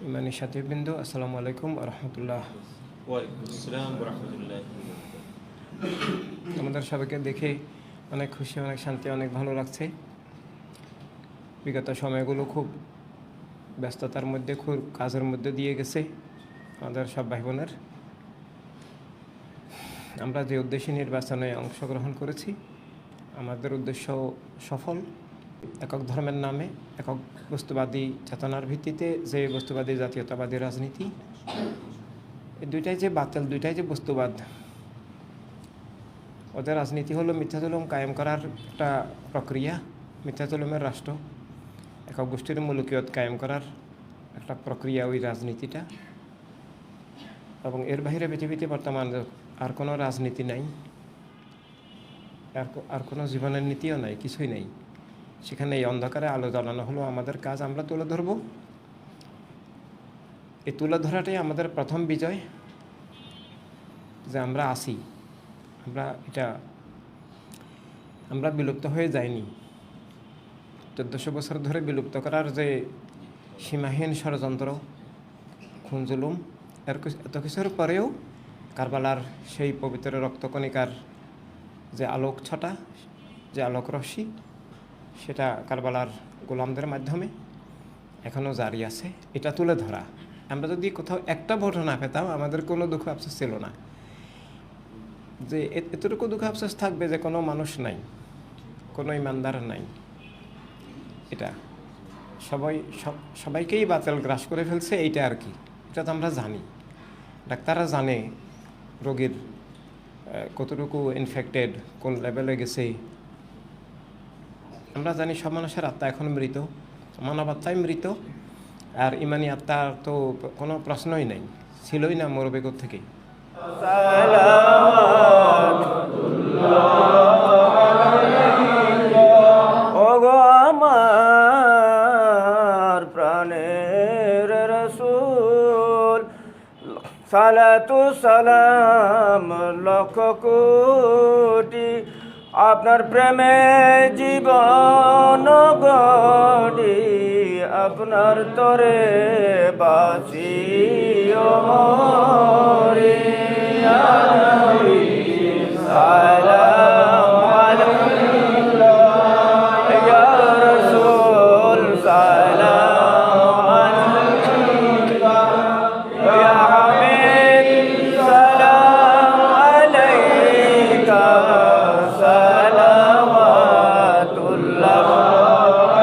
ইমানি সাথীবৃন্দ, আসসালামু আলাইকুম রহমতুল্লাহ। ওয়ালাইকুম আসসালাম ওয়া রাহমাতুল্লাহি ওয়া বারাকাতুহু। আমাদের সবাইকে দেখে অনেক খুশি, অনেক শান্তি, অনেক ভালো লাগছে। বিগত সময়গুলো খুব ব্যস্ততার মধ্যে, খুব কাজের মধ্যে দিয়ে গেছে আমাদের সব ভাই বোনের। আমরা যে উদ্দেশ্যে নির্বাচনে অংশগ্রহণ করেছি, আমাদের উদ্দেশ্য সফল। একক ধর্মের নামে, একক বস্তুবাদী চেতনার ভিত্তিতে যে বস্তুবাদী জাতীয়তাবাদী রাজনীতি, এই দুইটাই যে বাতিল, দুইটাই যে বস্তুবাদ। ওদের রাজনীতি হলো মিথ্যাজুলুম কায়েম করার একটা প্রক্রিয়া, মিথ্যাজুলুমের রাষ্ট্র, একক গোষ্ঠীর মুলুকিয়ত কায়েম করার একটা প্রক্রিয়া ওই রাজনীতিটা। এবং এর বাইরে পৃথিবীতে বর্তমান আর কোনো রাজনীতি নাই, আর কোনো জীবনের নীতিও নাই, কিছুই নেই। সেখানে এই অন্ধকারে আলো জ্বালানো হলো আমাদের কাজ, আমরা তুলে ধরব। এই তুলে ধরাটাই আমাদের প্রথম বিজয়, যে আমরা আসি, আমরা বিলুপ্ত হয়ে যাইনি। 1400 বছর ধরে বিলুপ্ত করার যে সীমাহীন ষড়যন্ত্র, খুন জুলুম, এত কিছুর পরেও কারবালার সেই পবিত্র রক্তকণিকার যে আলোক ছটা, যে আলোক রশ্মি, সেটা কারবালার গোলামদের মাধ্যমে এখনও জারি আছে। এটা তুলে ধরা। আমরা যদি কোথাও একটা ভোট না পেতাম, আমাদের কোনো দুঃখ আফসোস ছিল না। যে এতটুকু দুঃখ আফসোস থাকবে যে কোনো মানুষ নাই, কোনো ইমানদার নাই। এটা সবাইকেই বাতিল গ্রাস করে ফেলছে, এইটা আর কি। এটা তো আমরা জানি, ডাক্তাররা জানে রোগীর কতটুকু ইনফেক্টেড, কোন লেভেলে গেছে। আমরা জানি সব মানুষের আত্মা এখন মৃত, মানব আত্মাই মৃত। আর ইমানি আত্মার তো কোনো প্রশ্নই নাই, ছিলই না মরবে থেকে। ওগো আমার প্রাণের রাসূল, সালাতু সালাম লক্ষ কোটি, আপনার প্রেমে জীবন গড়ি, আপনার তরে বাঁচি ও মরি। ইয়া নবী সালাম আলাইকা, ইয়া রাসূল সালাম আলাইকা, ইয়া হাবিব সালাম আলাইকা, সালাওয়াতুল্লাহ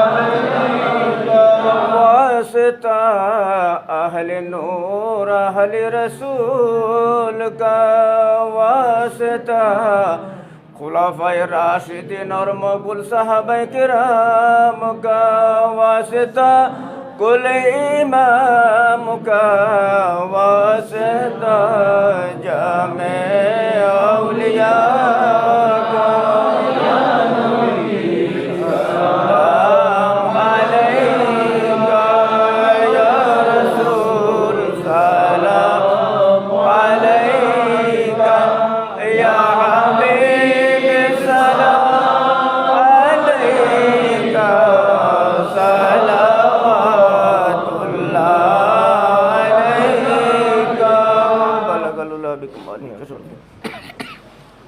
আলাইকা। ওয়াসতা আহলে নূর আহলে রসূল কা, ওয়াসতা खुलाफाए राशिदीन और मकबूल साहबाए किराम का, वास्ता कुल इमाम का, वास्ता जामे औलिया का। या नबी सलाम अलैका, या रसूल सलाम अलैका, या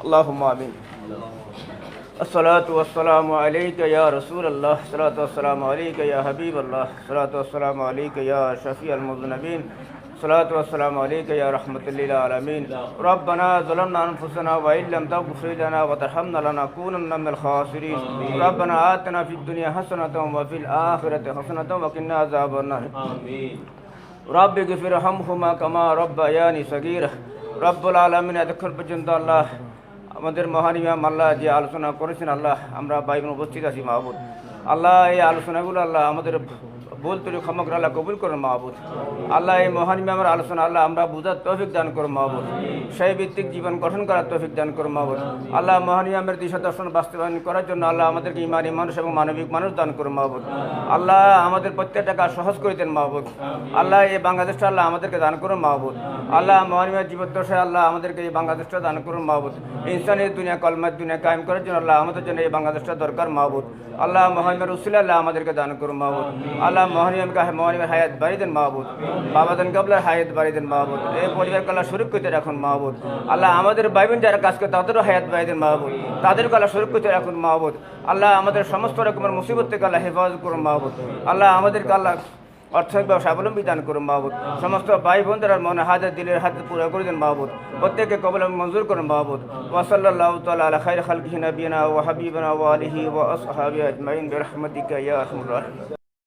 اللهم آمين. الصلاة والسلام عليك يا رسول الله، الصلاة والسلام عليك يا حبيب الله، الصلاة والسلام عليك يا شفيع المذنبين، الصلاة والسلام عليك يا رحمة للعالمين. ربنا ظلمنا أنفسنا وإن لم تغفر لنا وترحمنا لنكونن من الخاسرين. ربنا آتنا في الدنيا حسنة وفي الآخرة حسنة وقنا عذاب النار. آمين. رب اغفر ارحمهما كما ربياني صغيرا. রব্বুল আলামিন, এতক্ষণ পর্যন্ত আল্লাহ আমাদের মহান ইমাম আল্লাহ যে আলোচনা করেছেন, আল্লাহ আমরা ভাই বোন উপস্থিত আছি মাহবুব। আল্লাহ এই আলোচনাগুলো আল্লাহ আমাদের ভুল ত্রুটি ক্ষমা করে আল্লাহ কবুল করুন মাহবুব। আল্লাহ এই মহান ইমামের আলোচনা আল্লাহ আমরা বুঝার তৌফিক দান করুন মাহবুব। সেই ভিত্তিক জীবন গঠন করার তৌফিক দান করুন মাহবুব। আল্লাহ মহান ইমামের দিশা দর্শন বাস্তবায়ন করার জন্য আল্লাহ আমাদেরকে ইমানি মানুষ এবং মানবিক মানুষ দান করুন মাহবুব। আল্লাহ আমাদের প্রত্যেকটা কাজ সহজ করে দেন মাহবুব। আল্লাহ এই বাংলাদেশটা আল্লাহ আমাদেরকে দান করুন মাহবুব। আল্লাহ মহান ইমামের জীবদ্দশায় আল্লাহ আমাদেরকে এই বাংলাদেশটা দান করুন মাহবুব। ইনসানের দুনিয়া কলমার দুনিয়া কায়েম করার জন্য আল্লাহ আমাদের জন্য এই বাংলাদেশটা দরকার মাহবুব। আল্লাহ মহান ইমামের উসিলা আল্লাহ আমাদেরকে দান করুন মাহবুব। আল্লাহ মহনিয়মকে মহনিমের হায়াত বাড়ি দেন মাহবুদ, বাবাদান কাবলার হায়াত বাড়ি দেন মাহবুদ, এই পরিবারকে আল্লাহ সুরক্ষিত রাখুন মাহবুদ। আল্লাহ আমাদের ভাই বোন যারা কাজ করে তাদেরও হায়াত বাড়ি দেন মাহবুদ, তাদেরকে আল্লাহ সুরক্ষিত রাখুন মাহবুদ। আল্লাহ আমাদের সমস্ত রকমের মুসিবত থেকে আল্লাহ হেফাজত করুন মাহবুদ। আল্লাহ আমাদেরকে আল্লাহ অর্থনৈতিকভাবে স্বাবলম্বী দান করুন মাহবুদ। সমস্ত ভাই বোনদের মনে হাজার দিলের হাতে পুরো করে দেন মাহবুদ, প্রত্যেককে কবল মঞ্জুর করুন মাহবুদ। ওয়াসাল্লাল্লাহু তাআলা আলা খায়রি খালকিহি নাবিয়িনা ওয়া হাবিবিনা ওয়া আলিহি ওয়া আসহাবিহি আজমাইন বিরহমাতিকা ইয়া আরহামার রাহিমিন।